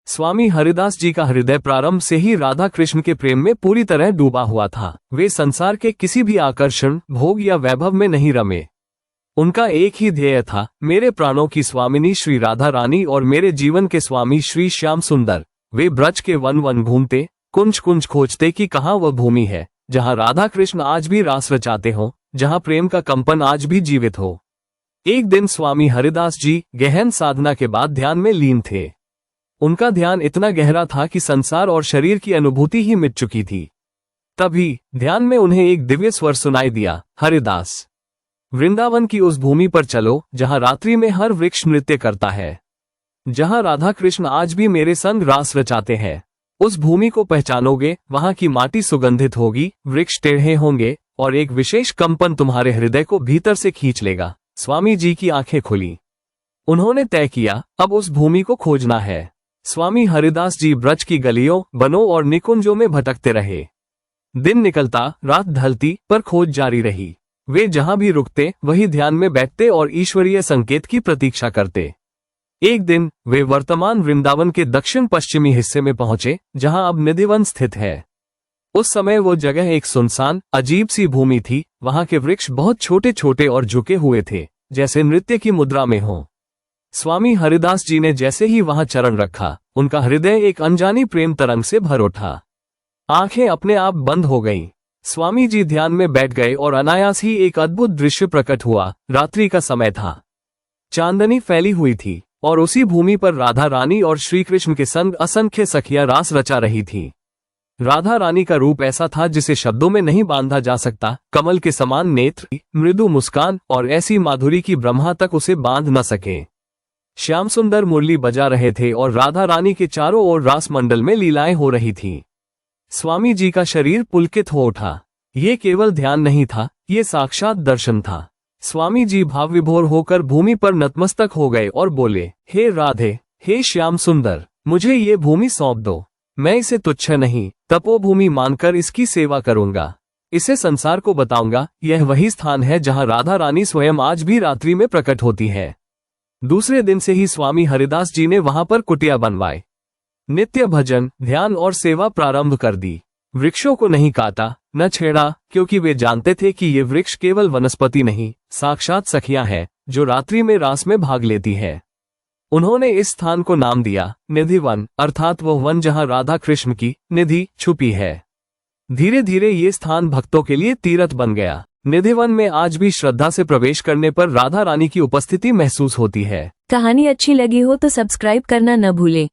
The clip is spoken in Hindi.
स्वामी हरिदास जी का हृदय प्रारंभ से ही राधा कृष्ण के प्रेम में पूरी तरह डूबा हुआ था। वे संसार के किसी भी आकर्षण, भोग या वैभव में नहीं रमे। उनका एक ही ध्येय था, मेरे प्राणों की स्वामिनी श्री राधा रानी और मेरे जीवन के स्वामी श्री श्याम सुंदर। वे ब्रज के वन वन घूमते, कुंज कुंज खोजते कि कहाँ वह भूमि है जहाँ राधा कृष्ण आज भी रास रचाते हो, जहाँ प्रेम का कंपन आज भी जीवित हो। एक दिन स्वामी हरिदास जी गहन साधना के बाद ध्यान में लीन थे। उनका ध्यान इतना गहरा था कि संसार और शरीर की अनुभूति ही मिट चुकी थी। तभी ध्यान में उन्हें एक दिव्य स्वर सुनाई दिया, हरिदास, वृंदावन की उस भूमि पर चलो जहां रात्रि में हर वृक्ष नृत्य करता है, जहां राधा कृष्ण आज भी मेरे संग रास रचाते हैं। उस भूमि को पहचानोगे, वहां की माटी सुगंधित होगी, वृक्ष टेढ़े होंगे और एक विशेष कंपन तुम्हारे हृदय को भीतर से खींच लेगा। स्वामी जी की आंखें खुली। उन्होंने तय किया, अब उस भूमि को खोजना है। स्वामी हरिदास जी ब्रज की गलियों, वनों और निकुंजों में भटकते रहे। दिन निकलता, रात ढलती, पर खोज जारी रही। वे जहां भी रुकते वही ध्यान में बैठते और ईश्वरीय संकेत की प्रतीक्षा करते। एक दिन वे वर्तमान वृंदावन के दक्षिण पश्चिमी हिस्से में पहुंचे, जहां अब निधिवन स्थित है। उस समय वो जगह एक सुनसान, अजीब सी भूमि थी। वहां के वृक्ष बहुत छोटे छोटे और झुके हुए थे, जैसे नृत्य की मुद्रा में हों। स्वामी हरिदास जी ने जैसे ही वहां चरण रखा, उनका हृदय एक अनजानी प्रेम तरंग से भर उठा। आंखें अपने आप बंद हो गईं। स्वामी जी ध्यान में बैठ गए और अनायास ही एक अद्भुत दृश्य प्रकट हुआ। रात्रि का समय था, चांदनी फैली हुई थी और उसी भूमि पर राधा रानी और श्री कृष्ण के संग असंख्य सखियां रास रचा रही थी। राधा रानी का रूप ऐसा था जिसे शब्दों में नहीं बांधा जा सकता। कमल के समान नेत्र, मृदु मुस्कान और ऐसी माधुरी की ब्रह्मा तक उसे बांध न सके। श्याम सुंदर मुरली बजा रहे थे और राधा रानी के चारों ओर रास मंडल में लीलाएं हो रही थीं। स्वामी जी का शरीर पुलकित हो उठा। ये केवल ध्यान नहीं था, ये साक्षात दर्शन था। स्वामी जी भाव विभोर होकर भूमि पर नतमस्तक हो गए और बोले, हे राधे, हे श्याम सुंदर, मुझे ये भूमि सौंप दो। मैं इसे तुच्छ नहीं, तपोभूमि मानकर इसकी सेवा करूंगा। इसे संसार को बताऊंगा, यह वही स्थान है जहां राधा रानी स्वयं आज भी रात्रि में प्रकट होती है। दूसरे दिन से ही स्वामी हरिदास जी ने वहां पर कुटिया बनवाए। नित्य भजन, ध्यान और सेवा प्रारंभ कर दी। वृक्षों को नहीं काटा, न छेड़ा, क्योंकि वे जानते थे कि ये वृक्ष केवल वनस्पति नहीं, साक्षात सखियां हैं जो रात्रि में रास में भाग लेती है। उन्होंने इस स्थान को नाम दिया निधिवन, अर्थात वह वन जहां राधा कृष्ण की निधि छुपी है। धीरे धीरे ये स्थान भक्तों के लिए तीर्थ बन गया। निधिवन में आज भी श्रद्धा से प्रवेश करने पर राधा रानी की उपस्थिति महसूस होती है। कहानी अच्छी लगी हो तो सब्सक्राइब करना न भूलें।